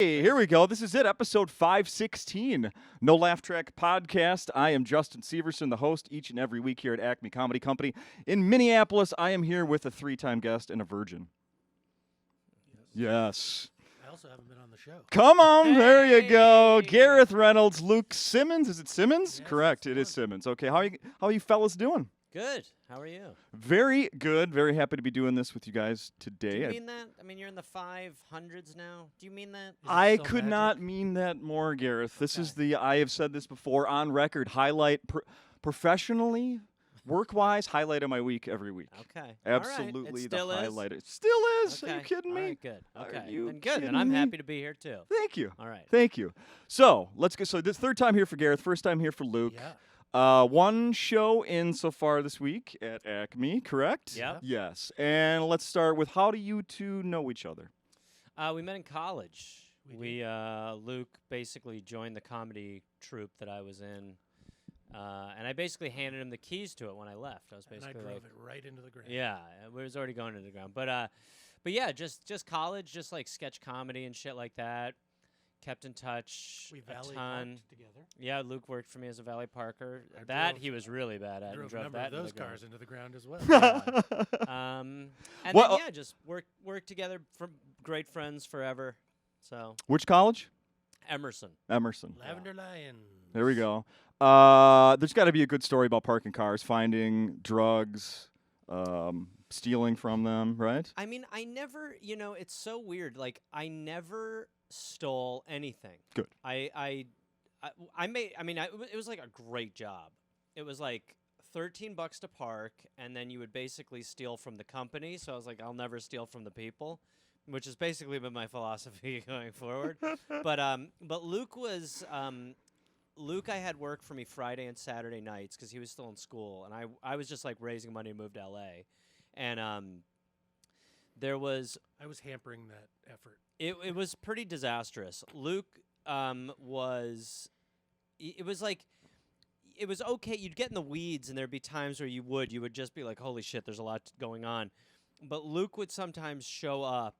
Hey, here we go. This is it, episode 516, No Laugh Track Podcast. I am Justin Severson, the host each and every week here at Acme Comedy Company. In Minneapolis, I am here with a three-time guest and a virgin. Yes. I also haven't been on the show. Come on, there you go. Hey. Gareth Reynolds, Luke Simmons. Is it Simmons? Yes, Correct, that's it the is one. Simmons. Okay, how are you fellas doing? Good. How are you? Very good. Very happy to be doing this with you guys Do today. you mean that? I mean, you're in the 500s now. Do you mean that? Is it I still could magic? not mean that more, Gareth. This is Okay. I have said this before on record, professionally, work-wise, highlight of my week every week. Okay. Absolutely All right. It the still is? highlight. It still is. Okay. Are you kidding me? All right, good. Are Okay. you Then good. kidding Then I'm me? happy to be here too. Thank you. All right. Thank you. So let's go. So this third time here for Gareth, first time here for Luke. Yeah. One show in so far this week at Acme, correct? Yep. Yes. And let's start with, how do you two know each other? We met in college. We Luke basically joined the comedy troupe that I was in, and I basically handed him the keys to it when I left. I was And I basically drove like, it right into the ground. yeah, it was already going into the ground. But yeah, just college, just like sketch comedy and shit like that. Kept in touch We a valley ton. parked together. Yeah, Luke worked for me as a valet parker. I That drove- he was really bad at. Drove and a number that of those into the cars into the ground as well. ground. And Well, then just work together. From great friends forever. So Which college? Emerson. Emerson. Lavender Lion. There we go. There's got to be a good story about parking cars, finding drugs, stealing from them, right? I mean, I never. It's so weird. Like I never stole anything. Good. I made. I mean, it was like a great job. It was like $13 to park, and then you would basically steal from the company. So I was like, I'll never steal from the people, which has basically been my philosophy going forward. But Luke was. Luke, I had work for me Friday and Saturday nights because he was still in school, and I was just like raising money to move to LA, and there was I was hampering that effort. it was pretty disastrous. Luke was it was like it was okay. You'd get in the weeds, and there'd be times where you would just be like, holy shit, there's a lot going on. But Luke would sometimes show up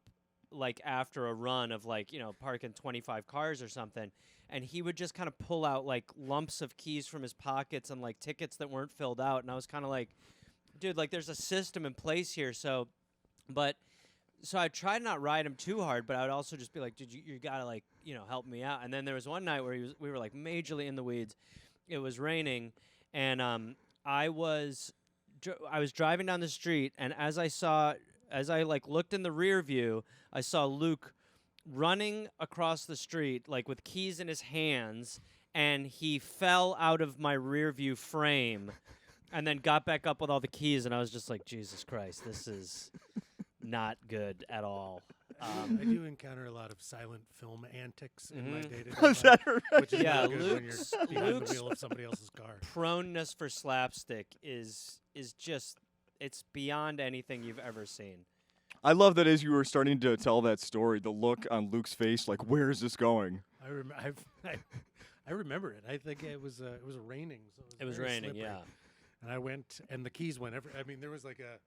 like after a run of like, parking 25 cars or something, and he would just kind of pull out like lumps of keys from his pockets and like tickets that weren't filled out, and I was kind of like, dude, like there's a system in place here. So I tried to not ride him too hard, but I would also just be like, dude, you gotta like, help me out. And then there was one night where we were like majorly in the weeds. It was raining, and I was driving down the street, and as I like looked in the rear view, I saw Luke running across the street like with keys in his hands, and he fell out of my rear view frame and then got back up with all the keys, and I was just like, Jesus Christ, this is not good at all. I do encounter a lot of silent film antics in my Mhm. day-to-day Is that life, right? which is Yeah, not good when you're Luke's- behind Luke's- the wheel of somebody else's car. Proneness for slapstick is just, it's beyond anything you've ever seen. I love that as you were starting to tell that story, the look on Luke's face, like, where is this going? I remember it. I think it was raining. So It was very raining, slippery. yeah. And I went, and the keys went I mean, there was like a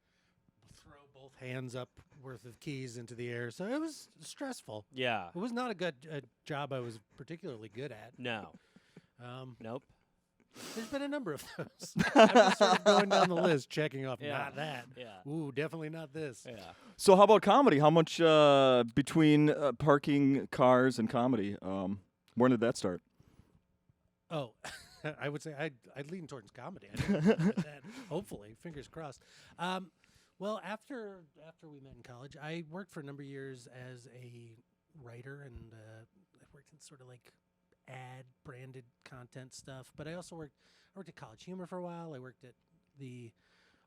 throw both hands up worth of keys into the air. So it was stressful. Yeah. It was not a good job I was particularly good at. No. Nope. There's been a number of those. I'm just sort of going down the list, checking off, Yeah. not that. Yeah. Ooh, definitely not this. Yeah. So how about comedy? How much between parking cars and comedy? When did that start? Oh, I would say I'd lean towards comedy. I don't know about that. Hopefully, fingers crossed. Well, after we met in college, I worked for a number of years as a writer, and I worked in sort of like ad branded content stuff. But I also worked at College Humor for a while. I worked at the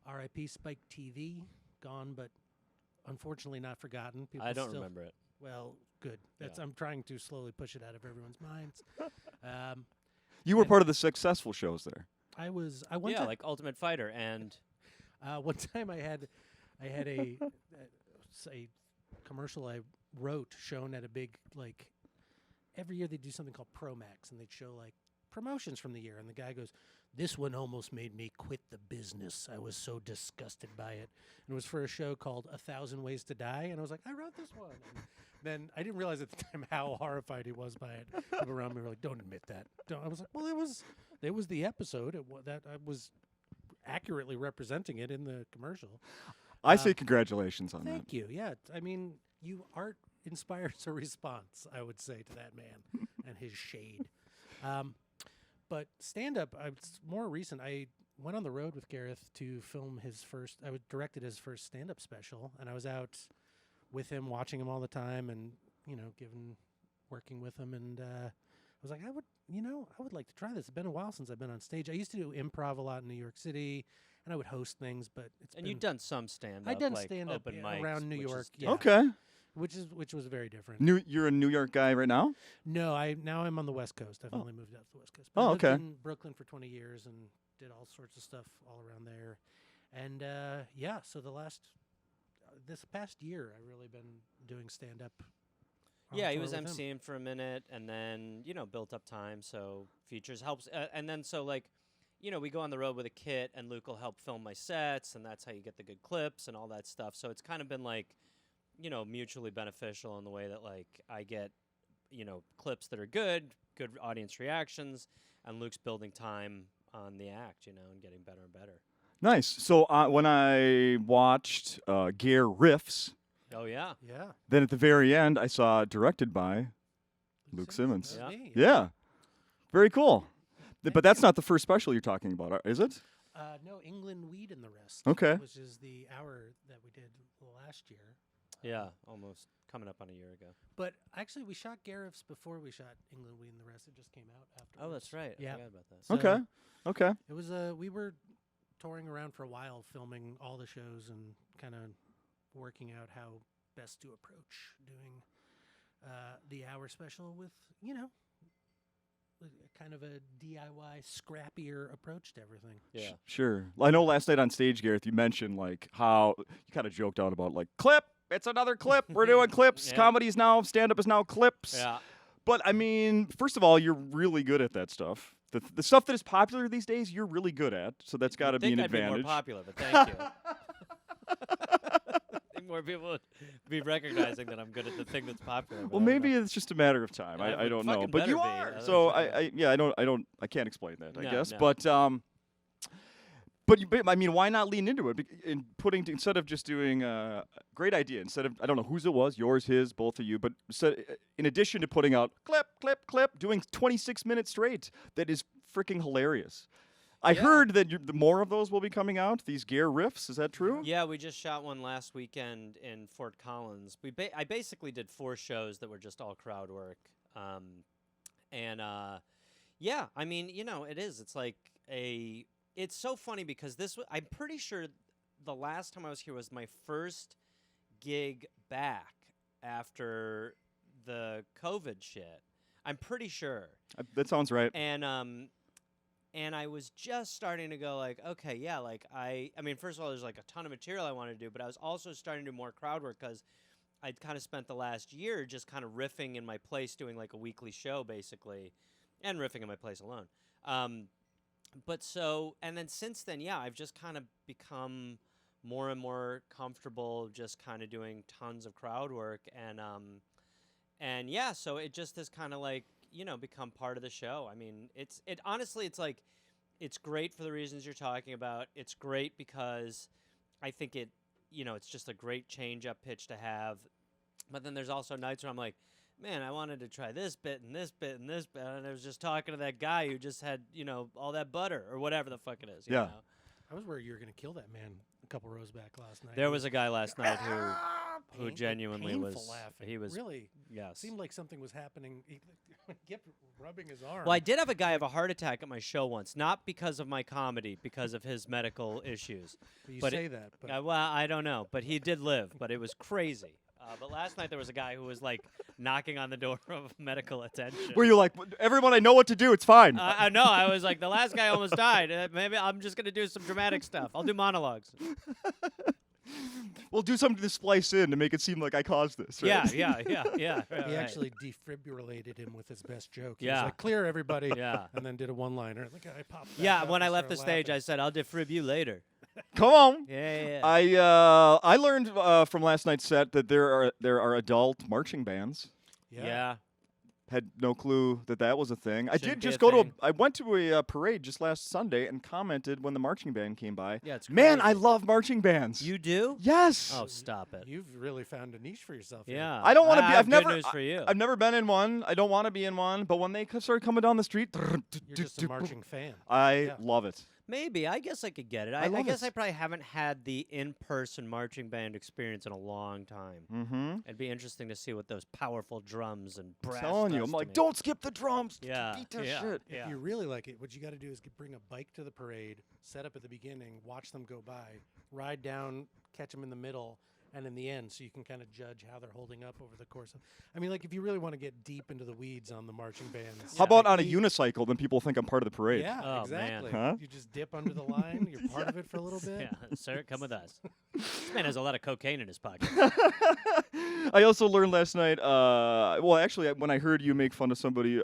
RIP Spike TV, gone but unfortunately not forgotten. People I don't still, remember it. Well, good. Yeah. I'm trying to slowly push it out of everyone's minds. You were And- part of the successful shows there. I one Yeah, time, like Ultimate Fighter and one time I had a a commercial I wrote shown at a big, like, every year they do something called Pro Max, and they'd show like promotions from the year, and the guy goes, "This one almost made me quit the business. I was so disgusted by it." And it was for a show called 1,000 Ways to Die, and I was like, "I wrote this one." And then I didn't realize at the time how horrified he was by it. People around me were like, "Don't admit that." I was like, "Well, it was the episode that I was accurately representing it in the commercial." I say congratulations on Thank you. Yeah, I mean, art inspires a response, I would say, to that man and his shade. But stand-up, it's more recent. I went on the road with Gareth to film his first. I directed his first stand-up special, and I was out with him, watching him all the time, and working with him. And I was like, I would like to try this. It's been a while since I've been on stage. I used to do improv a lot in New York City, and I would host things. But you've done some stand-up. I've done like stand-up open mics, around New which is York. different. Yeah, Okay. which was very different. You're a New York guy right now? No, now I'm on the West Coast. I've only moved out to the West Coast. But Oh, I lived okay. in Brooklyn for 20 years and did all sorts of stuff all around there. And so this past year, I've really been doing stand up. Yeah, he was emceeing for a minute, and then built up time. So features helps, and then we go on the road with a kit, and Luke will help film my sets, and that's how you get the good clips and all that stuff. So it's kind of been mutually beneficial in the way that I get clips that are good audience reactions, and Luke's building time on the act, and getting better and better. Nice. So when I watched Gear Riffs, Oh yeah, Yeah. then at the very end I saw directed by Luke Simmons. That was Yeah. me, Yeah. Very cool. But Thank that's you. not the first special you're talking about, is it? No, England Weed and the Rest. Okay. Which is the hour that we did last year. yeah, almost coming up on a year ago. But actually, we shot Gareth's before we shot England Weed and the Rest. It just came out afterwards. Oh, that's right. Yeah. I forgot about that. So Okay. Okay. It was we were touring around for a while, filming all the shows and kind of working out how best to approach doing the hour special with kind of a DIY, scrappier approach to everything. Yeah. Sure. I know last night on stage, Gareth, you mentioned how you kind of joked out about clip. It's another clip. We're doing clips. Yeah. Comedy's now stand-up is now clips. Yeah. But I mean, first of all, you're really good at that stuff. The stuff that is popular these days, you're really good at. So that's got to be an I'd advantage. be more popular, but thank you. I think more people would be recognizing that I'm good at the thing that's popular. but Well, I don't maybe know. it's just a matter of time. Yeah, I don't know, fucking but you better be. are. I So don't I can't explain that. I No, guess, no. but I mean, why not lean into it? Instead of just doing great idea. Instead of, I don't know whose it was, yours, his, both of you. But in addition to putting out clip, doing 26 minutes straight, that is freaking hilarious. I Yeah. heard that the more of those will be coming out. These Gear riffs, is that true? Yeah, we just shot one last weekend in Fort Collins. I basically did 4 shows that were just all crowd work. Yeah, I mean, it is. It's it's so funny because I'm pretty sure the last time I was here was my first gig back after the COVID shit. I'm pretty sure. That sounds right. And I was just starting to go okay, yeah, I mean, first of all, there's a ton of material I wanted to do, but I was also starting to do more crowd work because I'd kind of spent the last year just kind of riffing in my place, doing a weekly show basically, and riffing in my place alone. And then since then, yeah, I've just kind of become more and more comfortable just kind of doing tons of crowd work, and yeah, so it just has kind of become part of the show. I mean, honestly, it's great for the reasons you're talking about. It's great because I think it's just a great change-up pitch to have. But then there's also nights where I'm like, man, I wanted to try this bit and this bit and this bit, and I was just talking to that guy who just had, all that butter or whatever the fuck it is. You Yeah. know? I was worried you were going to kill that man a couple rows back last night. There was a guy last night who genuinely painful was laughing. he was really yes. seemed like something was happening. He kept rubbing his arm. Well, I did have a guy have a heart attack at my show once, not because of my comedy, because of his medical issues. You but say that, but Well, I don't know, but he did live, but it was crazy. But last night there was a guy who was knocking on the door of medical attention. Were you like, everyone, I know what to do. It's fine. I know. I was like, the last guy almost died. Maybe I'm just gonna do some dramatic stuff. I'll do monologues. We'll do something to splice in to make it seem like I caused this. Right? Yeah. He right. actually defibrillated him with his best joke. He Yeah. was like, clear everybody. Yeah. And then did a one-liner. Like, I popped back Yeah, up when I and left the started stage, I laughing. said, I'll defrib you later. Come on. Yeah. I learned from last night's set that there are adult marching bands. Yeah. Had no clue that was a thing. I Shouldn't did be just a go thing. I went to a parade just last Sunday and commented when the marching band came by. Yeah, it's Man, I crazy. love marching bands. You do? Yes. Oh, stop it. You've really found a niche for yourself. here. Yeah. I don't want to be. have I've good never. news for you. I've never been in one. I don't want to be in one. But when they started coming down the street, You're just a marching fan. I Yeah. love it. Maybe. I guess I could get it. I I love guess it. I probably haven't had the in-person marching band experience in a long time. Mm-hmm. It'd be interesting to see what those powerful drums and I'm brass telling you, does I'm to like, me. don't skip the drums. Yeah. Beat that yeah. shit. If Yeah. you really like it, what you got to do is bring a bike to the parade, set up at the beginning, watch them go by, ride down, catch them in the middle, and in the end, so you can kind of judge how they're holding up over the course of. I mean, like if you really want to get deep into the weeds on the marching bands. How about on a like, unicycle? Then people think I'm part of the parade. Yeah, Oh, man. exactly. Huh? You just dip under the line. You're part of it for a little bit. Yeah, sir, come with us. This man has a lot of cocaine in his pocket. I also learned last night. Well, actually, when I heard you make fun of somebody,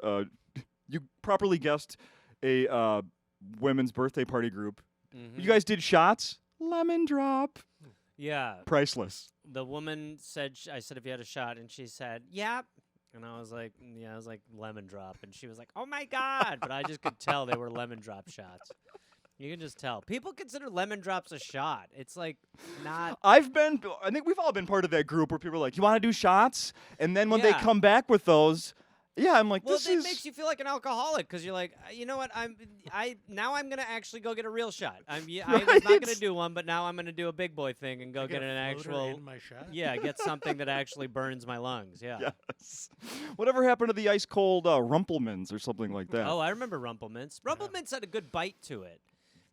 you properly guessed a women's birthday party group. Mhm. You guys did shots. Lemon drop. Yeah. Priceless. The woman said, I said, if you had a shot, and she said, yep. And I was like, yeah, I was like, lemon drop. And she was like, oh my God. But I just could tell they were lemon drop shots. You can just tell. People consider lemon drops a shot. It's like not. I think we've all been part of that group where people are like, you want to do shots? And then when they Yeah. come back with those, yeah, I'm like, Well, this it is. makes you feel like an alcoholic because you're like, you know what? Now I'm gonna actually go get a real shot. I was not Right. gonna do one, but now I'm gonna do a big boy thing and go I get got a an floater actual. in my shot. Yeah, get something that actually burns my lungs. Yeah. Yes. Whatever happened to the ice cold Rumplemans or something like that? Oh, I remember Rumplemints. Rumplemints had a good bite to it.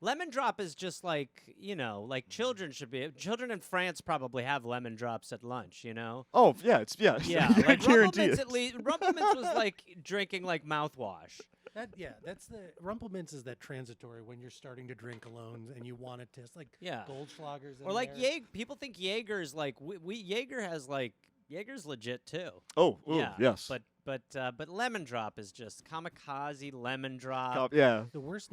Lemon drop is just like, like children should be. Children in France probably have lemon drops at lunch, Oh, yeah, yeah. Yeah, I like guarantee Rumplemints it. at least. Rumplemints was like drinking like mouthwash. That's the Rumplemints is that transitory when you're starting to drink alone and you want to taste like Yeah. Goldschlagers. Or like there. People think Jaeger's like Jaeger has like Jaeger's legit too. Oh, ooh, Yeah, yes. But lemon drop is just kamikaze lemon drop. Yeah. The worst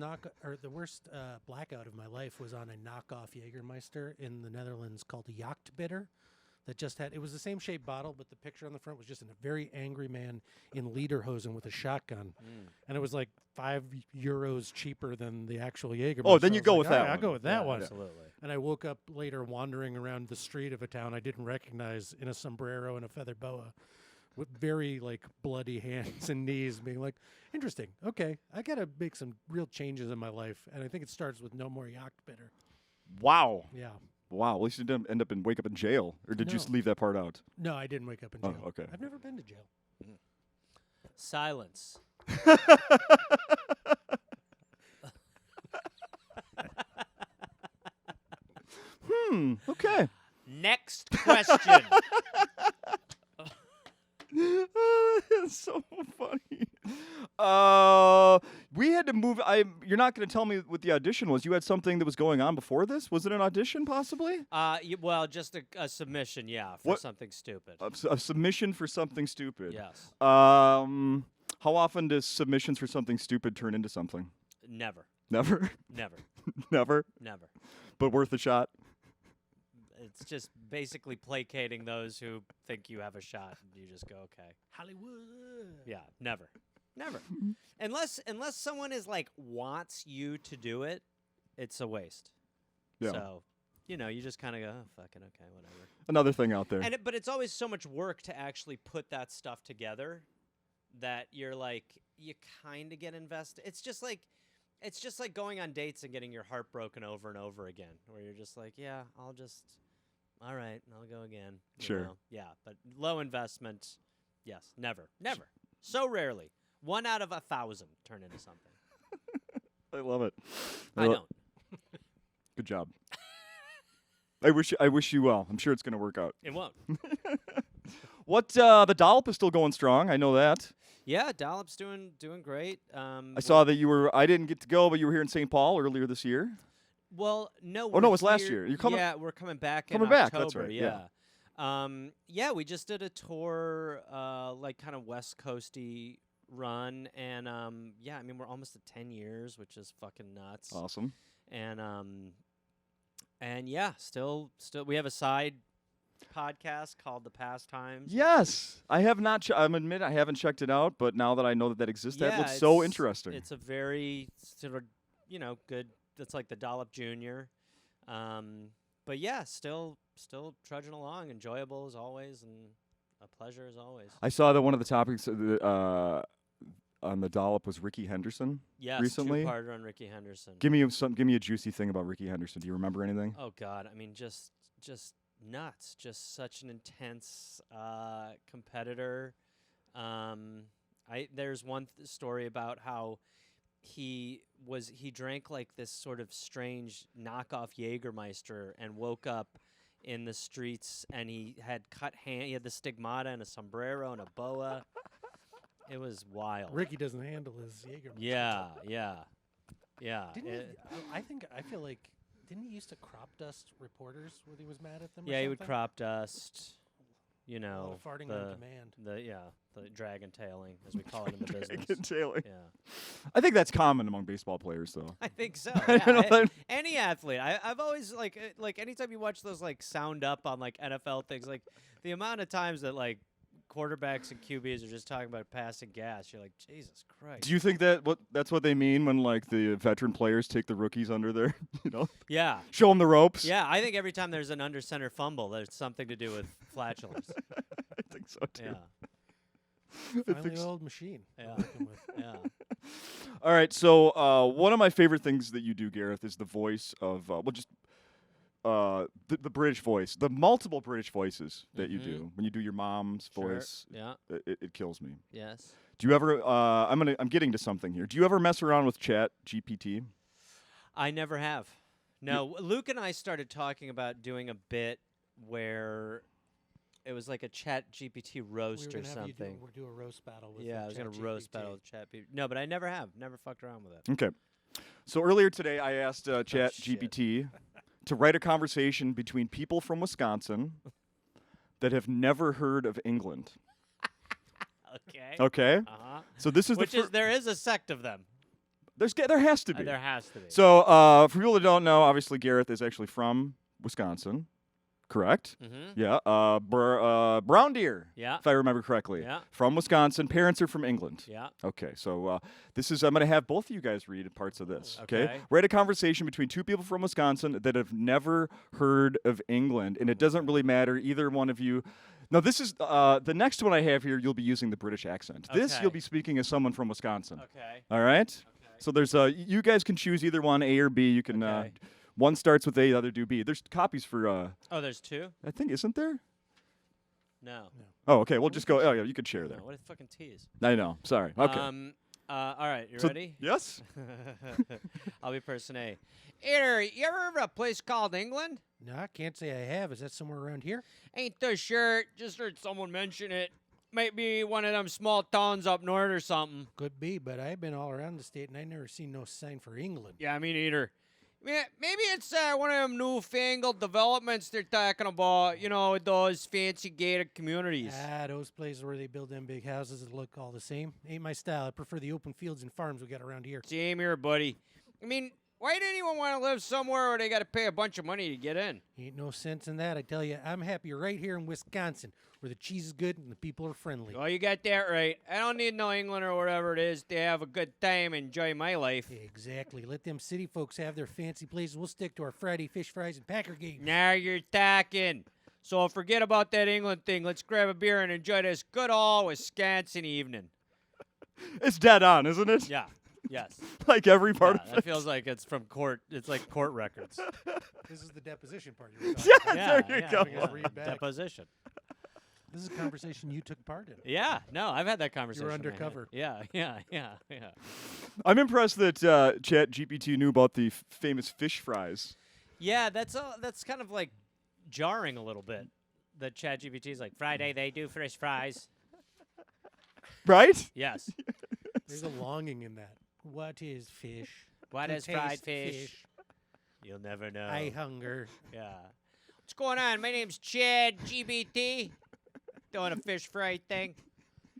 blackout of my life was on a knockoff Jägermeister in the Netherlands called a Jagdbitter. That just had, it was the same shaped bottle, but the picture on the front was just a very angry man in lederhosen with a shotgun. And it was like €5 cheaper than the actual Jägermeister. Oh, then I you was go like, with "All that right, I'll one." go with that Yeah, one. Absolutely. And I woke up later wandering around the street of a town I didn't recognize in a sombrero and a feather boa with very like bloody hands and knees being like, interesting. Okay, I got to make some real changes in my life. And I think it starts with no more Jagdbitter. Wow. Yeah. Wow. At least you didn't wake up in jail. Or did you just No. leave that part out? No, I didn't wake up in Oh, jail. okay. I've never been to jail. Silence. Okay. Next question. It's so funny. We had to move. You're not going to tell me what the audition was. You had something that was going on before this. Was it an audition, possibly? Well, just a submission, yeah, for What- something stupid. A submission for something stupid. Yes. How often does submissions for something stupid turn into something? Never. Never. Never. Never. Never. But worth a shot. It's just basically placating those who think you have a shot. And you just go, okay. Hollywood. Yeah, never. Never. Unless someone is like wants you to do it, it's a waste. Yeah. So, you just kind of go, oh, fucking okay, whatever. Another thing out there. But it's always so much work to actually put that stuff together that you're like, you kind of get invested. It's just like going on dates and getting your heart broken over and over again, where you're just like, yeah, all right, I'll go again. you Sure. know? Yeah, but low investment, yes, never. So rarely. 1 out of 1,000 turn into something. I love it. I lo- don't. Good job. I wish you well. I'm sure it's going to work out. It won't. What the dollop is still going strong. I know that. Yeah, Dollop's doing great. I saw that you were. I didn't get to go, but you were here in St. Paul earlier this year. Well, no. Oh, no, it was we're last here- year. You're coming- Yeah, we're coming back. Coming in back, October, that's right, Yeah. Yeah, we just did a tour, like kind of West Coasty run, and yeah, I mean we're almost at 10 years, which is fucking nuts. Awesome. And yeah, still we have a side podcast called The Pastimes. Yes, I have not. I haven't checked it out, but now that I know that exists, that Yeah, looks so it's- interesting. It's a very sort of good. It's like the Dollop Junior. But yeah, still trudging along, enjoyable as always, and a pleasure as always. I saw that one of the topics on the dollop was Ricky Henderson. Yes, recently? two-parter on Ricky Henderson. Give me a juicy thing about Ricky Henderson. Do you remember anything? Oh God, I mean, just nuts. Just such an intense competitor. There's one story about how he drank like this sort of strange knockoff Jägermeister and woke up in the streets, and he had he had the stigmata and a sombrero and a boa. It was wild. Ricky doesn't handle his Jaeger. Yeah. Didn't I feel like didn't he used to crop dust reporters when he was mad at them? Yeah, or he would something? crop dust. You A lot know, of farting the on command. the dragon tailing, as we call it in the business. Dragon tailing. Yeah, I think that's common among baseball players, though. I think so. I don't know Yeah, that- any athlete, I've always like anytime you watch those like sound up on like NFL things, like the amount of times that like quarterbacks and QBs are just talking about passing gas, you're like, Jesus Christ. Do you think that's what they mean when like the veteran players take the rookies under their, Yeah. show them the ropes? Yeah, I think every time there's an under center fumble, there's something to do with flatulence. I think so too. Yeah. I Finally, think an so. old machine. we're Yeah. working with. Yeah. All right, so one of my favorite things that you do, Gareth, is the voice of the British voice, the multiple British voices that you do. When you do your mom's Sure. voice, Yeah. it kills me. Yes. Do you ever? I'm getting to something here. Do you ever mess around with Chat GPT? I never have. No, Luke and I started talking about doing a bit where it was like a Chat GPT roast we or were gonna have you something. do a roast battle with. Yeah, I was gonna ChatGPT. roast battle with Chat GPT. No, but I never have. Never fucked around with it. Okay. So earlier today, I asked Chat shit. GPT to write a conversation between people from Wisconsin that have never heard of England. Okay. Okay. Uh-huh. So this is Which the is there is a sect of them. there has to be. There has to be. So for people that don't know, obviously Gareth is actually from Wisconsin, correct? Mm-hmm. Yeah. Brown deer, Yeah. if I remember correctly. Yeah. From Wisconsin. Parents are from England. Yeah. Okay, so I'm going to have both of you guys read parts of this. Okay. Write a conversation between two people from Wisconsin that have never heard of England, and it doesn't really matter either one of you. Now, this is the next one I have here. You'll be using the British accent. This Okay. you'll be speaking as someone from Wisconsin. Okay. All right. Okay. So there's you guys can choose either one, A or B. You can Okay. one starts with A, the other do B. There's copies for Oh, there's two? I think isn't there? No. Oh, okay. We'll just go. Oh yeah, you could share there. No. What a fucking tease. I know. Sorry. Okay. All right. You So- ready? Yes. I'll be person A. Eater, you ever heard of a place called England? No, I can't say I have. Is that somewhere around here? Ain't too sure. Just heard someone mention it. Might be one of them small towns up north or something. Could be, but I've been all around the state and I never seen no sign for England. Yeah, me neither. Maybe it's one of them newfangled developments they're talking about. You know, those fancy gated communities. Those places where they build them big houses that look all the same. Ain't my style. I prefer the open fields and farms we got around here. Same here, buddy. I mean, why did anyone want to live somewhere where they got to pay a bunch of money to get in? Ain't no sense in that. I tell you, I'm happy right here in Wisconsin, where the cheese is good and the people are friendly. Well, you got that right. I don't need no England or whatever it is to have a good time and enjoy my life. Exactly. Let them city folks have their fancy places. We'll stick to our Friday fish fries and Packer games. Now you're talking. So forget about that England thing. Let's grab a beer and enjoy this good old Wisconsin evening. It's dead on, isn't it? Yeah. Yes. Like every part Yeah, of that it. feels like it's from court. It's like court records. This is the deposition part you were talking Yeah, about. Yeah, there you yeah, go. yeah. Read back. Deposition. This is a conversation you took part in. Yeah. No, I've had that conversation. man. undercover. Yeah. Yeah. I'm impressed that Chat GPT knew about the famous fish fries. Yeah, that's kind of like jarring a little bit. That ChatGPT is like Friday they do fish fries. Right? Yes. There's a longing in that. What is fish? What Who is fried tastes fish? You'll never know. I hunger. Yeah. What's going on? My name's Chad GBT. Doing a fish fry thing.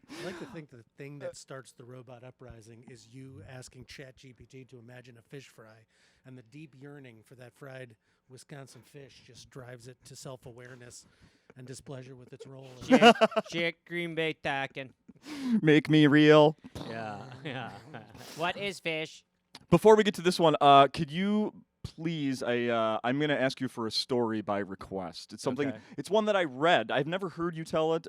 I like to think the thing that starts the robot uprising is you asking ChatGPT to imagine a fish fry, and the deep yearning for that fried Wisconsin fish just drives it to self-awareness and displeasure with its role. Chick Green Bay talking. Make me real. Yeah. Yeah. What is fish? Before we get to this one, could you please? I'm going to ask you for a story by request. It's something. Okay. It's one that I read. I've never heard you tell it.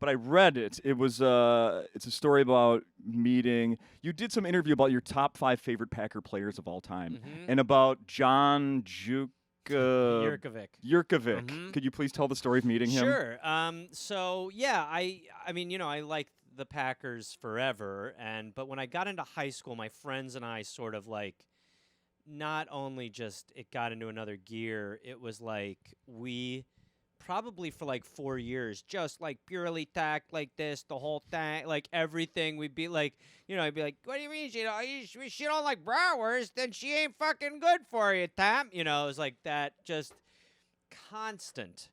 But I read it. It was it's a story about meeting. You did some interview about your top 5 favorite Packer players of all time, and about John Jurkovic. Jurkovic. Could you please tell the story of meeting him? Sure. So yeah, I mean, I liked the Packers forever, but when I got into high school, my friends and I sort of like, not only just it got into another gear, it was like we probably for like 4 years just like purely tacked like this the whole thing, like everything. We'd be like, I'd be like, what do you mean she don't like bratwurst? Then she ain't fucking good for you, Tom. It was like that, just constant.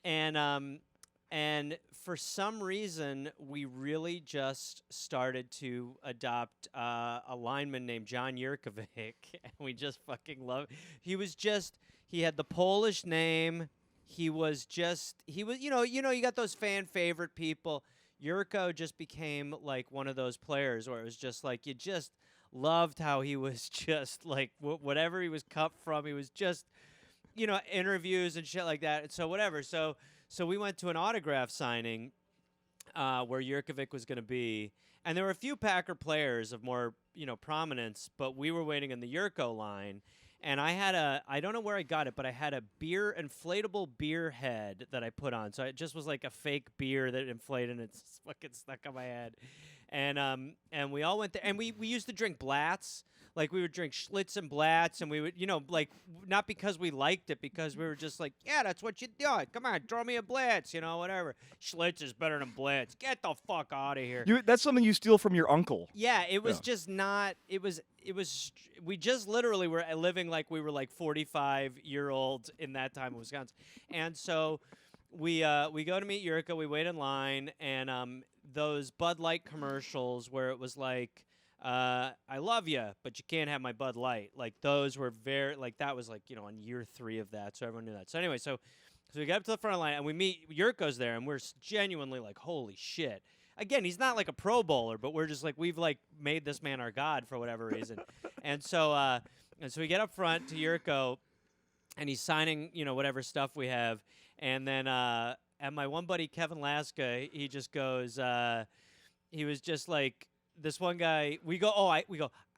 And for some reason, we really just started to adopt a lineman named John Jurkovic, and we just fucking love. He had the Polish name. He was, you got those fan favorite people. Jurko just became like one of those players where it was just like, you just loved how he was just like, whatever he was cut from, he was just, interviews and shit like that. And so whatever. So we went to an autograph signing where Jurkovic was going to be. And there were a few Packer players of more, prominence, but we were waiting in the Jurko line. And I don't know where I got it, but I had a inflatable beer head that I put on. So it just was like a fake beer that inflated, and it's fucking stuck on my head. And we all went there, and we used to drink Blatz. Like, we would drink Schlitz and Blatz, and we would, not because we liked it, because we were just like, yeah, that's what you do. Come on, throw me a Blatz, whatever. Schlitz is better than Blatz. Get the fuck out of here. That's something you steal from your uncle. Yeah, it was just not, we just literally were living like we were like 45-year-olds in that time in Wisconsin. And so we go to meet Jurko, we wait in line, and those Bud Light commercials where it was like, I love you, but you can't have my Bud Light. Like, those were very, like, that was like, on year 3 of that, so everyone knew that. So anyway, so we get up to the front of the line, and we meet, Jurko's there, and we're genuinely like, holy shit. Again, he's not like a Pro Bowler, but we're just like, we've like made this man our god for whatever reason. and so we get up front to Jurko, and he's signing, whatever stuff we have. And then and my one buddy, Kevin Laska, he just goes, he was just like, this one guy, we go,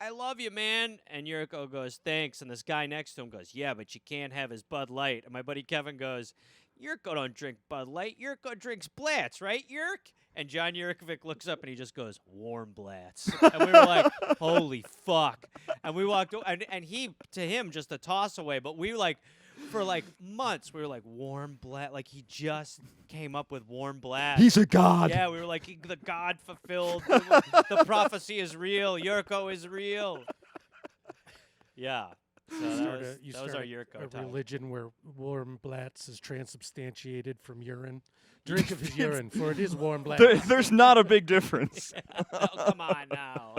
I love you, man. And Jurko goes, thanks. And this guy next to him goes, yeah, but you can't have his Bud Light. And my buddy Kevin goes, Jurko don't drink Bud Light. Jurko drinks Blatz, right, Jurk? And John Jurkovic looks up and he just goes, warm Blatz. And we were like, holy fuck. And we walked, and he, to him, just a toss away. But we like, for like months, we were like, warm Blatz. Like, he just came up with warm Blatz. He's a god. Yeah, we were like, the god fulfilled. The prophecy is real. Jurko is real. Yeah. So that was our Jurko a time. religion where warm Blatz is transubstantiated from urine. Drink of his urine, for it is warm Blatz. There's not a big difference. Oh, come on now.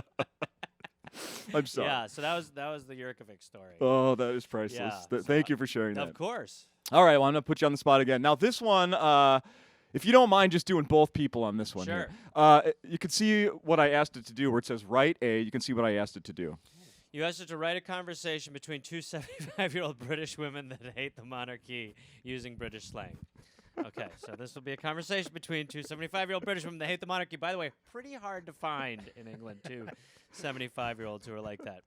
I'm sorry. Yeah, so that was the Jurkovic story. Oh, that is priceless. Yeah, Thank you for sharing that. Of course. All right, well, I'm going to put you on the spot again. Now, this one, if you don't mind just doing both people on this one Sure. here. You can see what I asked it to do where it says write A. You can see what I asked it to do. You asked it to write a conversation between two 75-year-old British women that hate the monarchy using British slang. Okay, so this will be a conversation between two 75-year-old British women that hate the monarchy. By the way, pretty hard to find in England, two 75-year-olds who are like that.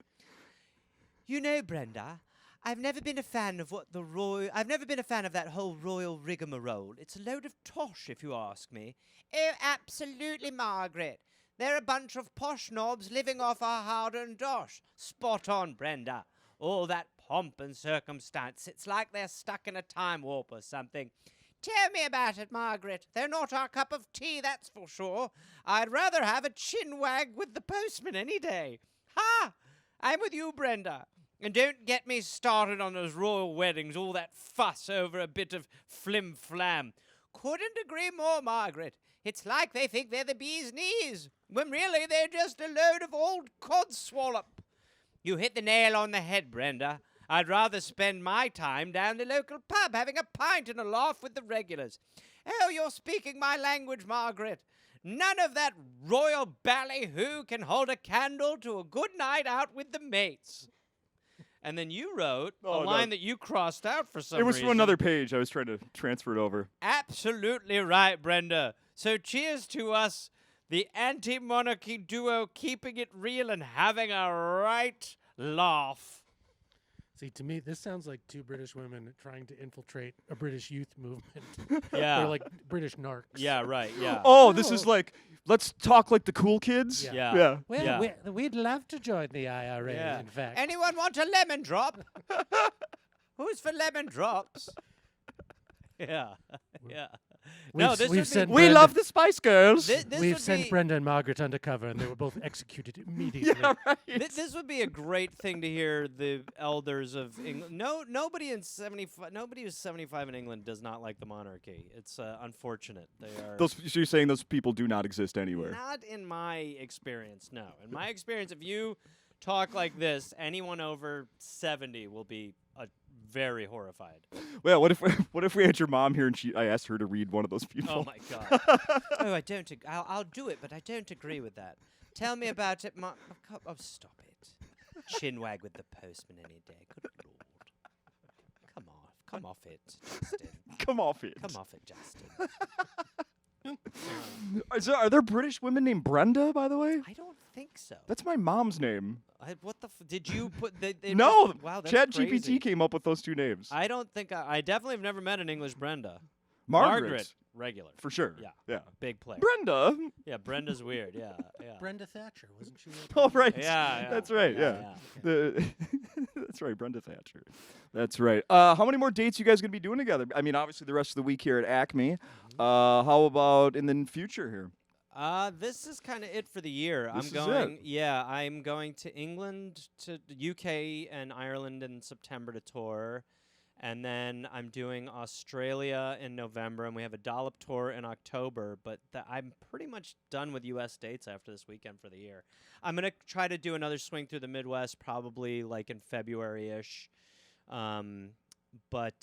You know, Brenda, I've never been a fan of I've never been a fan of that whole royal rigmarole. It's a load of tosh, if you ask me. Oh, absolutely, Margaret. They're a bunch of posh knobs living off our hard-earned dosh. Spot on, Brenda. All that pomp and circumstance. It's like they're stuck in a time warp or something. Tell me about it, Margaret. They're not our cup of tea, that's for sure. I'd rather have a chin wag with the postman any day. Ha! I'm with you, Brenda. And don't get me started on those royal weddings, all that fuss over a bit of flim-flam. Couldn't agree more, Margaret. It's like they think they're the bee's knees, when really they're just a load of old codswallop. You hit the nail on the head, Brenda. I'd rather spend my time down the local pub having a pint and a laugh with the regulars. Oh, you're speaking my language, Margaret. None of that royal ballyhoo can hold a candle to a good night out with the mates. And then you wrote a line that you crossed out for some reason. It was from another page. I was trying to transfer it over. Absolutely right, Brenda. So cheers to us, the anti-monarchy duo, keeping it real and having a right laugh. See, to me, this sounds like two British women trying to infiltrate a British youth movement. Yeah. They're like British narcs. Yeah, right, yeah. Oh, this is like, let's talk like the cool kids. Yeah. Yeah. Well, Yeah. we'd love to join the IRA, Yeah. in fact. Anyone want a lemon drop? Who's for lemon drops? Yeah, yeah. No, We've this would be sent We Brenda- love the Spice Girls. this We've would sent be, Brenda and Margaret undercover, and they were both executed immediately. yeah, right. This would be a great thing to hear the elders of England. Nobody who's 75 in England does not like the monarchy. It's unfortunate. They are So you're saying those people do not exist anywhere? not in my experience. No, in my experience, if you talk like this, anyone over 70 will be very horrified. Well, what if we had your mom here and I asked her to read one of those people? Oh my God. Oh, I don't. I'll do it, but I don't agree with that. Tell me about it, Oh, stop it. Chinwag with the postman any day. Good Lord. Come off it, Justin. Come off it. Come off it, Justin. Are there British women named Brenda, by the way? I don't think so. That's my mom's name. What the? Did you put? They No, wow, that's ChatGPT crazy. came up with those two names. I don't think I definitely have never met an English Brenda. Margaret, regular. for sure. Yeah. Yeah. Big player. Brenda. Yeah, Brenda's weird. Yeah, yeah. Brenda Thatcher, wasn't she? Oh, right. Yeah, That's right. yeah, Yeah. yeah. That's right, Brenda Thatcher. That's right. How many more dates you guys gonna be doing together? I mean, obviously the rest of the week here at Acme. How about in the future here? This is kind of it for the year. This is I'm going to England, to the UK and Ireland in September to tour. And then I'm doing Australia in November, and we have a Dollop tour in October. But I'm pretty much done with U.S. dates after this weekend for the year. I'm going to try to do another swing through the Midwest, probably like in February-ish. But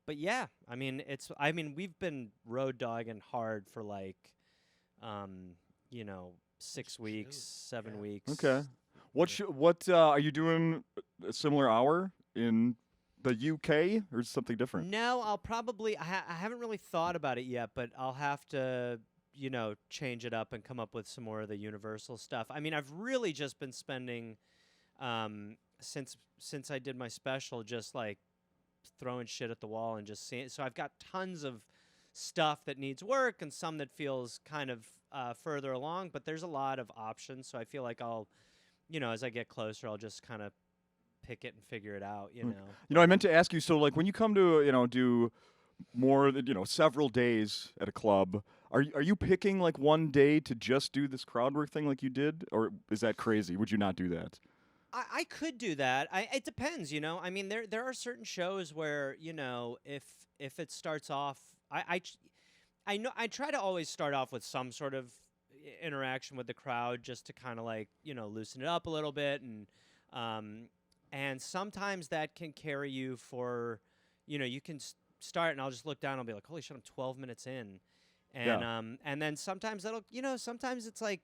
yeah, I mean, we've been road dogging hard for like, 6 weeks, 7 weeks. Okay. What are you doing? A similar hour in the UK or something different? No, I'll probably. I haven't really thought about it yet, but I'll have to, change it up and come up with some more of the Universal stuff. I mean, I've really just been spending, since I did my special, just like throwing shit at the wall and just seeing. So I've got tons of stuff that needs work and some that feels kind of further along, but there's a lot of options. So I feel like I'll, as I get closer, I'll just kind of pick it and figure it out, I meant to ask you, so like when you come to, do more than, several days at a club, are you picking like one day to just do this crowd work thing like you did? Or is that crazy? Would you not do that? I could do that. It depends, I mean, there are certain shows where, if it starts off, I know I try to always start off with some sort of interaction with the crowd just to kind of like, loosen it up a little bit. And sometimes that can carry you for, you can start and I'll just look down and I'll be like, holy shit, I'm 12 minutes in. And then sometimes sometimes it's like,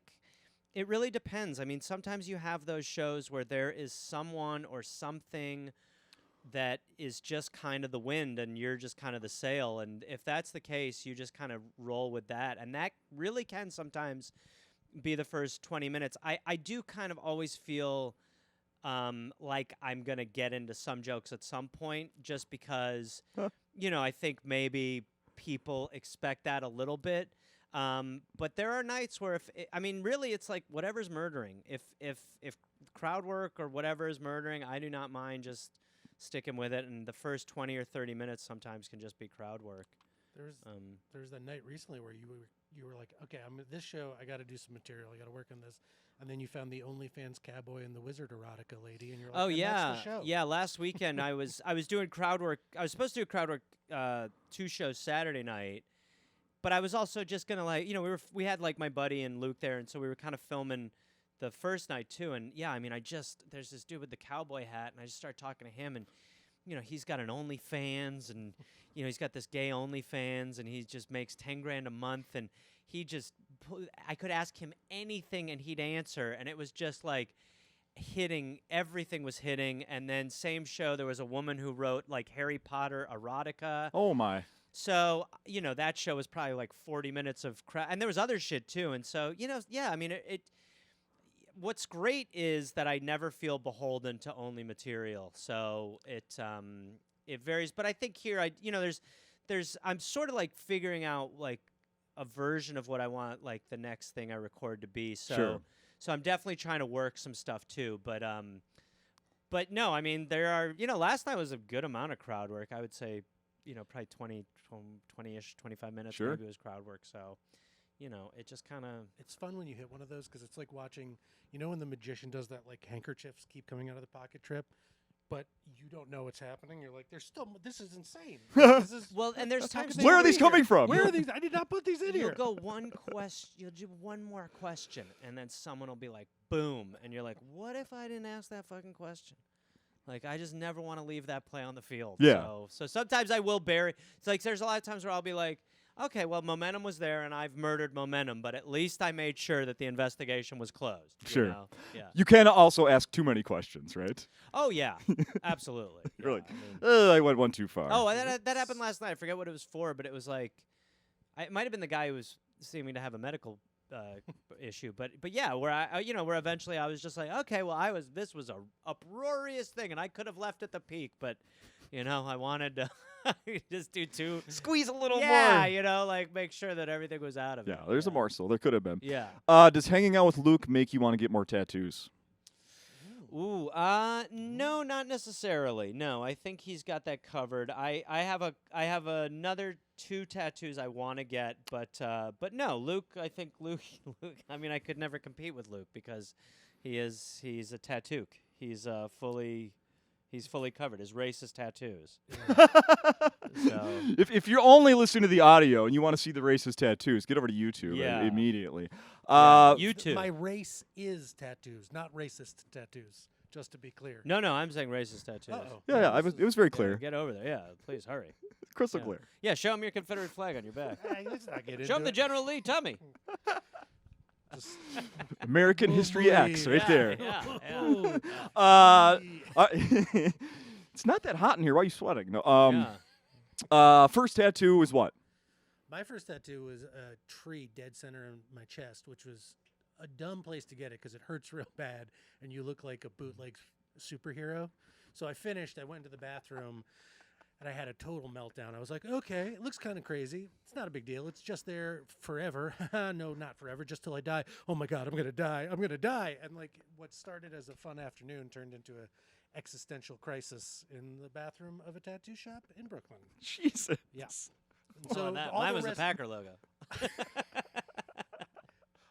it really depends. I mean, sometimes you have those shows where there is someone or something that is just kind of the wind and you're just kind of the sail. And if that's the case, you just kind of roll with that. And that really can sometimes be the first 20 minutes. I do kind of always feel like I'm going to get into some jokes at some point just because, I think maybe people expect that a little bit. But there are nights where really it's like whatever's murdering. If crowd work or whatever is murdering, I do not mind just sticking with it. And the first 20 or 30 minutes sometimes can just be crowd work. There's that night recently where you were you were like, okay, I'm at this show. I got to do some material. I got to work on this. And then you found the OnlyFans cowboy and the wizard erotica lady, and you're like, Oh and yeah, that's the show. yeah. Last weekend I was doing crowd work. I was supposed to do crowd work 2 shows Saturday night, but I was also just gonna we had like my buddy and Luke there, and so we were kind of filming the first night too. And yeah, I mean, there's this dude with the cowboy hat, and I just started talking to him, and he's got an OnlyFans, and he's got this gay OnlyFans, and he just makes $10,000 a month, and he just I could ask him anything and he'd answer, and it was just like hitting. Everything was hitting. And then same show, there was a woman who wrote like Harry Potter erotica. Oh my. So that show was probably like 40 minutes of crap, and there was other shit too. And so yeah, I mean it what's great is that I never feel beholden to only material. So it varies, but I think here there's I'm sort of like figuring out like a version of what I want like the next thing I record to be. So Sure. so I'm definitely trying to work some stuff too, but no, I mean there are last night was a good amount of crowd work. I would say probably 20-ish 25 minutes Sure. maybe was crowd work. So it just kind of It's fun when you hit one of those because it's like watching, when the magician does that, like handkerchiefs keep coming out of the pocket trip, but you don't know what's happening. You're like, this is insane. This is, well, and there's how times could they Where are be these here? coming from? Where are these? I did not put these in You'll here. go one question. You'll do one more question, and then someone will be like, "Boom!" And you're like, "What if I didn't ask that fucking question?" Like, I just never want to leave that play on the field. Yeah. So sometimes I will bury. It's like there's a lot of times where I'll be like, "Okay, well, momentum was there, and I've murdered momentum, but at least I made sure that the investigation was closed." Sure. You know? Yeah. You can also ask too many questions, right? Oh yeah. Absolutely. You're Yeah, like, I mean- I went one too far. Oh, that happened last night. I forget what it was for, but it was like, it might have been the guy who was seeming to have a medical issue, but yeah, where where eventually I was just like, okay, well, this was a uproarious thing, and I could have left at the peak, but I wanted to just do two, Squeeze a little yeah, more. like make sure that everything was out of it. Yeah, there's a morsel. There could have been. Yeah. Does hanging out with Luke make you want to get more tattoos? Ooh, no, not necessarily. No, I think he's got that covered. I have another 2 tattoos I want to get, but no, Luke. I think Luke. I mean, I could never compete with Luke because he's a tattooed. He's fully covered. His racist tattoos. So If you're only listening to the audio and you want to see the racist tattoos, get over to YouTube Yeah. immediately. you too. My race is tattoos, not racist tattoos, just to be clear. No, I'm saying racist tattoos. Uh-oh. Yeah, it was very Yeah, clear, get over there. Yeah, please hurry. crystal Yeah. clear. Yeah, show him your Confederate flag on your back. Hey, let's not get Show him into the it. General Lee tummy. Just- American History X, right Yeah, there. Yeah. Ooh. Uh, it's not that hot in here. Why are you sweating? No. Yeah. First tattoo was what? My first tattoo was a tree dead center in my chest, which was a dumb place to get it because it hurts real bad and you look like a bootleg superhero. So I finished, I went into the bathroom, and I had a total meltdown. I was like, okay, it looks kind of crazy. It's not a big deal. It's just there forever. No, not forever, just till I die. Oh my God, I'm going to die. I'm going to die. And like what started as a fun afternoon turned into a existential crisis in the bathroom of a tattoo shop in Brooklyn. Jesus. Yes. Well, mine was the Packer logo.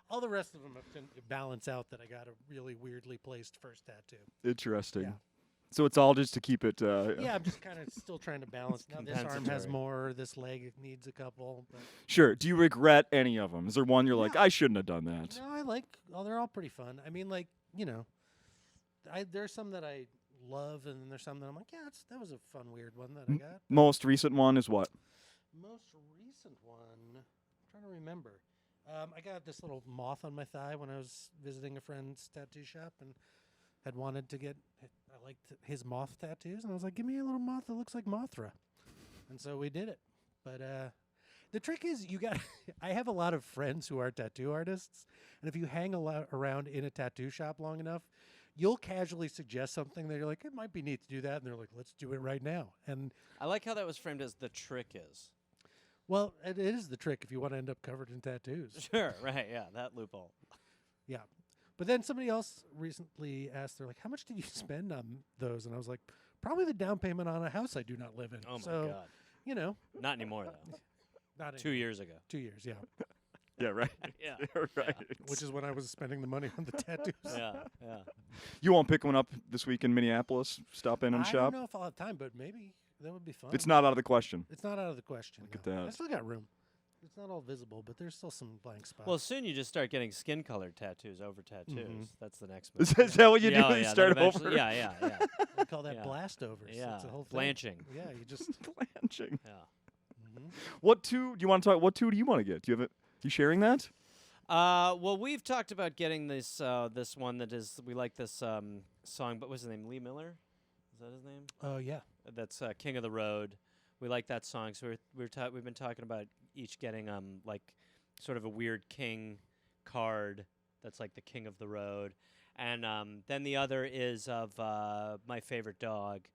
All the rest of them have been balance out that I got a really weirdly placed first tattoo. Interesting. Yeah. So it's all just to keep it. Yeah, I'm just kind of still trying to balance. Now this arm has compensatory. more, this leg needs a couple. But Sure. Do you regret any of them? Is there one you're like, No. I shouldn't have done that? no, I like. Oh, they're all pretty fun. I mean, like there's some that I love, and then there's some that I'm like, yeah, that was a fun, weird one that I got. Most recent one is what? Most recent one, I'm trying to remember. I got this little moth on my thigh when I was visiting a friend's tattoo shop and had wanted to get. I liked his moth tattoos, and I was like, "Give me a little moth that looks like Mothra," and so we did it. But the trick is, you got. I have a lot of friends who are tattoo artists, and if you hang around in a tattoo shop long enough, you'll casually suggest something that you're like, "It might be neat to do that," and they're like, "Let's do it right now." And I like how that was framed as the trick is. well, it is the trick if you want to end up covered in tattoos. Sure, right, yeah, that loophole. Yeah. But then somebody else recently asked, they're like, how much did you spend on those? And I was like, probably the down payment on a house I do not live in. Oh my so, God. you know, Not anymore though. not 2 anymore. years ago. 2 years, yeah. Yeah, right. Yeah. Right. Which is when I was spending the money on the tattoos. Yeah. You won't pick one up this week in Minneapolis? Stop in and I shop? don't know if I'll have time, but maybe that would be fun. It's not out of the question. It's not out of the question. Look at no. that. I still got room. It's not all visible, but there's still some blank spots. Well, soon you just start getting skin colored tattoos over tattoos. Mhm. That's the next Is move. that what you do? Yeah, You yeah, then start eventually- over? Yeah. we call that yeah. blastovers. Yeah. It's a whole thing. Blanching. Yeah, you just. Blanching. Yeah. Mhm. What two do you want to talk? What two do you want to get? Do you have it? You sharing that? Well, we've talked about getting this this one that is we like this song, but what's his name? Lee Miller, is that his name? Oh yeah. That's King of the Road. We like that song, so we've been talking about each getting like sort of a weird king card that's like the King of the Road, and then the other is of my favorite dog,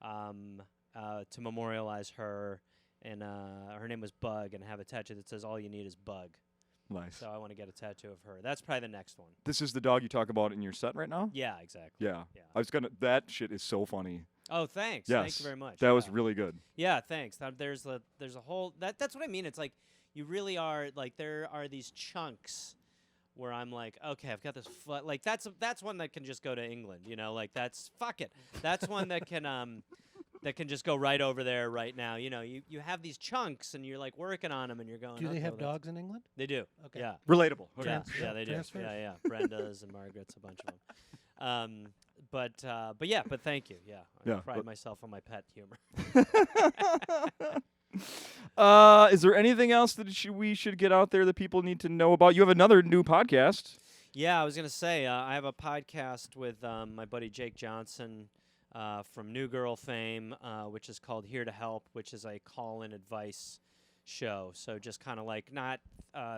to memorialize her, and her name was Bug, and have a tattoo that says "All you need is Bug." Nice. So I want to get a tattoo of her. That's probably the next one. This is the dog you talk about in your set right now? Yeah, exactly. Yeah. Yeah. I was gonna. That shit is so funny. Oh, thanks. Yes. Thank you very much. That was Yeah. really good. Yeah, thanks. There's a whole that's what I mean. It's like you really are like there are these chunks where I'm like, okay, I've got this like that's one that can just go to England, you know, like that's fuck it. That's one that can just go right over there right now. You know, you have these chunks and you're like working on them and you're going. Do they okay, have well, that's- dogs in England? They do. Okay. Yeah. Relatable. Okay. Yeah, Trans- yeah, they do. transfers? Yeah. Brenda's and Margaret's, a bunch of them. But thank you. Yeah, Yeah, I pride but- myself on my pet humor. Is there anything else that we should get out there that people need to know about? You have another new podcast. Yeah, I was gonna say I have a podcast with my buddy Jake Johnson from New Girl fame, which is called Here to Help, which is a call-in advice show. So just kind of like not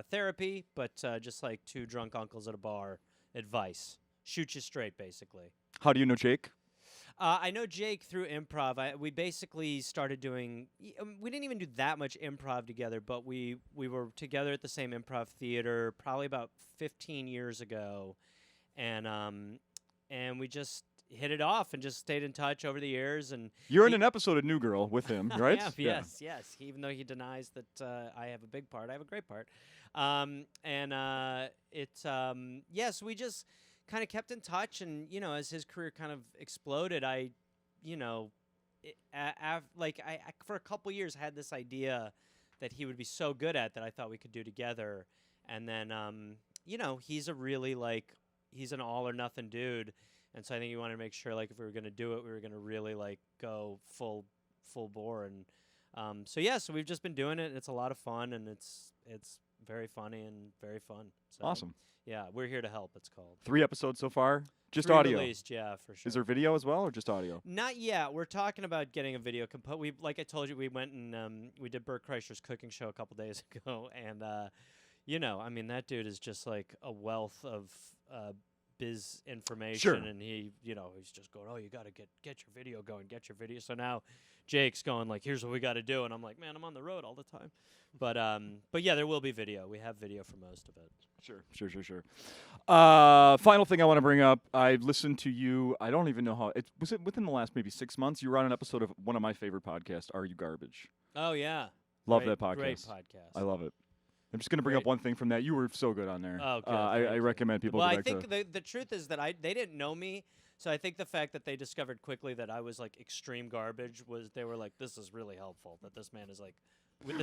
therapy, but just like two drunk uncles at a bar advice. Shoot you straight, basically. How do you know Jake? I know Jake through improv. We basically started doing. We didn't even do that much improv together, but we were together at the same improv theater probably about 15 years ago, and we just hit it off and just stayed in touch over the years. And You're in he- an episode of New Girl with him, right? yeah, yes. Even though he denies that I have a big part, I have a great part. Yes, we just kind of kept in touch, and as his career kind of exploded, I for a couple years had this idea that he would be so good at that I thought we could do together, and then he's a really he's an all or nothing dude, and so I think he wanted to make sure if we were gonna do it, we were gonna really go full bore, and so we've just been doing it. It's a lot of fun, and it's very funny and very fun. So, Awesome. Yeah, we're here to help. It's called 3 episodes so far. Just 3 audio. Released, yeah, for sure. Is there video as well, or just audio? Not yet. We're talking about getting a video. We, like I told you, we went and we did Bert Kreischer's cooking show a couple days ago, and I mean that dude is just like a wealth of biz information, Sure. and he's just going, oh, you got to get your video going, get your video. So now Jake's going here's what we got to do, and I'm like, man, I'm on the road all the time, but yeah, there will be video. We have video for most of it. Sure. Final thing I want to bring up. I listened to you. I don't even know how. Was it within the last maybe 6 months? You were on an episode of one of my favorite podcasts, Are You Garbage? Oh yeah, Love Great- that podcast. Great podcast. I love it. I'm just going to bring up Great. one thing from that. You were so good on there. Oh, good. I Thank you. recommend people Well, go I back think to. the truth is that they didn't know me, so I think the fact that they discovered quickly that I was extreme garbage was they were like, this is really helpful that this man is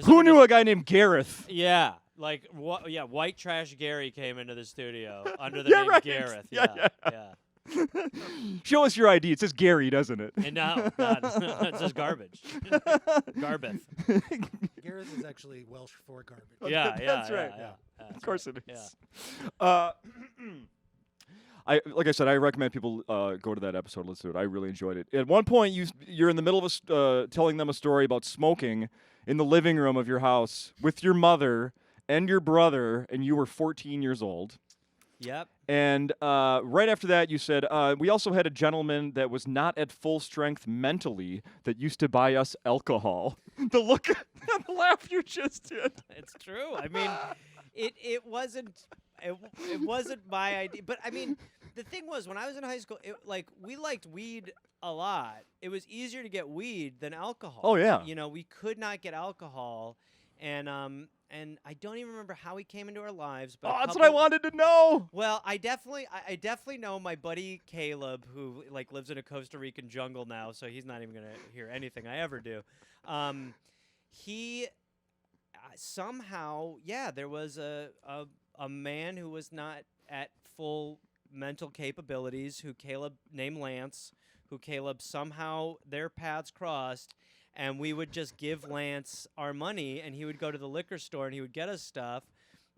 Who knew a guy named Gareth? Yeah, White Trash Gary came into the studio under the Yeah, name right. Gareth. Yeah. Yeah. Show us your ID. It says Gary, doesn't it? And no, it says garbage. Garbeth. Gareth is actually Welsh for garbage. Yeah, That's yeah, right. Yeah, Of course it Yeah. is. Like I said, I recommend people go to that episode. Listen to it. I really enjoyed it. At one point, you're in the middle of telling them a story about smoking in the living room of your house with your mother and your brother, and you were 14 years old. Yep. And right after that, you said, we also had a gentleman that was not at full strength mentally that used to buy us alcohol. The look, the laugh you just did. It's true. I mean, it wasn't my idea. But I mean, the thing was, when I was in high school, we liked weed a lot. It was easier to get weed than alcohol. Oh, yeah. We could not get alcohol, and and I don't even remember how he came into our lives. But Oh, that's what I wanted to know. Well, I definitely know my buddy Caleb, who like lives in a Costa Rican jungle now, so he's not even gonna hear anything I ever do. He somehow, there was a man who was not at full mental capabilities, who Caleb named Lance, who Caleb somehow their paths crossed. And we would just give Lance our money, and he would go to the liquor store, and he would get us stuff,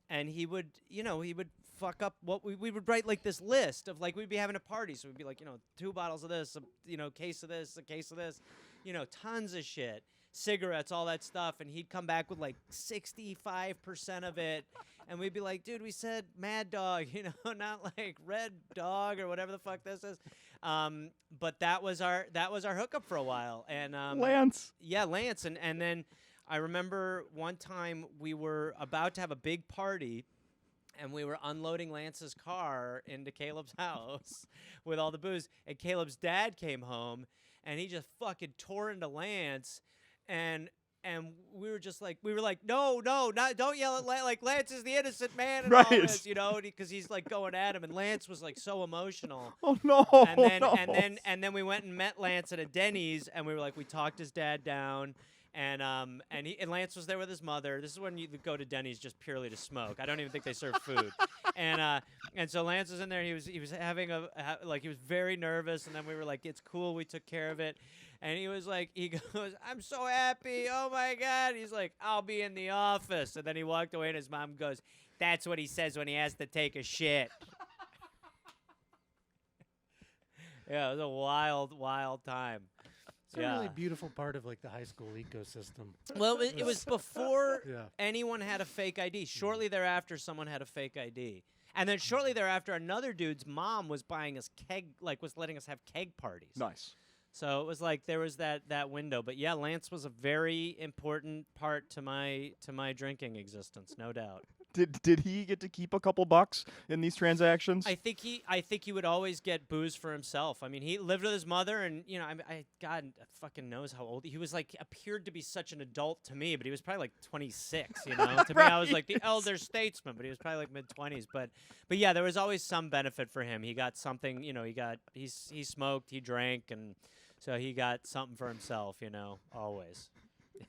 and he would fuck up what we would write like this list of like we'd be having a party, so we'd be like 2 bottles of this, case of this, a case of this, tons of shit, cigarettes, all that stuff, and he'd come back with like 65% of it, and we'd be like, dude, we said Mad Dog, not like Red Dog or whatever the fuck this is. But that was our hookup for a while, and Lance. Yeah, Lance, and then I remember one time we were about to have a big party, and we were unloading Lance's car into Caleb's house with all the booze, and Caleb's dad came home, and he just fucking tore into Lance, and we were like, no, don't yell at Lance. Like, Lance is the innocent man and all this, because he's like going at him, and Lance was like so emotional. Oh no! And then we went and met Lance at a Denny's, and we were like, we talked his dad down, and Lance was there with his mother. This is when you go to Denny's just purely to smoke. I don't even think they serve food. And so Lance was in there. He was having he was very nervous, and then we were like, it's cool. We took care of it. And he was like, he goes, I'm so happy. Oh, my God. He's like, I'll be in the office. And then he walked away, and his mom goes, that's what he says when he has to take a shit. Yeah, it was a wild, wild time. It's a really beautiful part of like the high school ecosystem. Well, it was before Yeah. anyone had a fake ID. Shortly thereafter, someone had a fake ID. And then shortly thereafter, another dude's mom was buying us was letting us have keg parties. Nice. So it was like there was that window. But yeah, Lance was a very important part to my drinking existence, no doubt. Did he get to keep a couple bucks in these transactions? I think he would always get booze for himself. I mean, he lived with his mother, and God fucking knows how old he was. Like, appeared to be such an adult to me, but he was probably like 26. To me, I was like the elder statesman, but he was probably like mid-20s. But yeah, there was always some benefit for him. He got something. He smoked, he drank, and so he got something for himself. Always.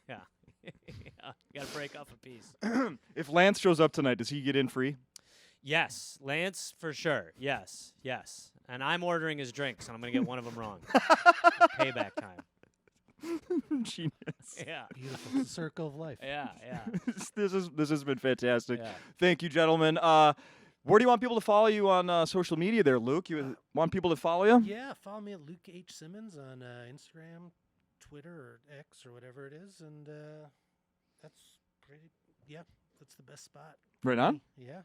Yeah. Yeah, you gotta break off a piece. If Lance shows up tonight, does he get in free? Yes, Lance for sure. Yes. And I'm ordering his drinks, and I'm gonna get one of them wrong. Payback time. Genius. Yeah. Beautiful. It's a circle of life. Yeah. This has been fantastic. Yeah. Thank you, gentlemen. Where do you want people to follow you on social media there, Luke? You want people to follow you? Yeah, follow me at Luke H. Simmons on Instagram, Twitter, or X, or whatever it is, and that's the best spot. Right on. Yeah.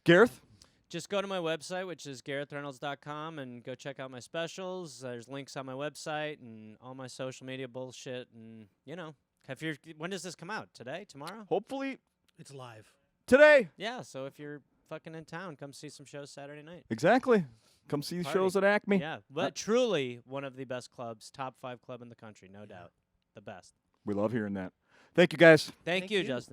Gareth? Just go to my website, which is GarethReynolds.com, and go check out my specials. There's links on my website and all my social media bullshit. And when does this come out? Today? Tomorrow? Hopefully It's live. today. Yeah. So if you're fucking in town, come see some shows Saturday night. Exactly. Come see the Party. shows at Acme. Yeah, but truly one of the best clubs, top 5 club in the country, no doubt. The best. We love hearing that. Thank you, guys. Thank you, you. Justin.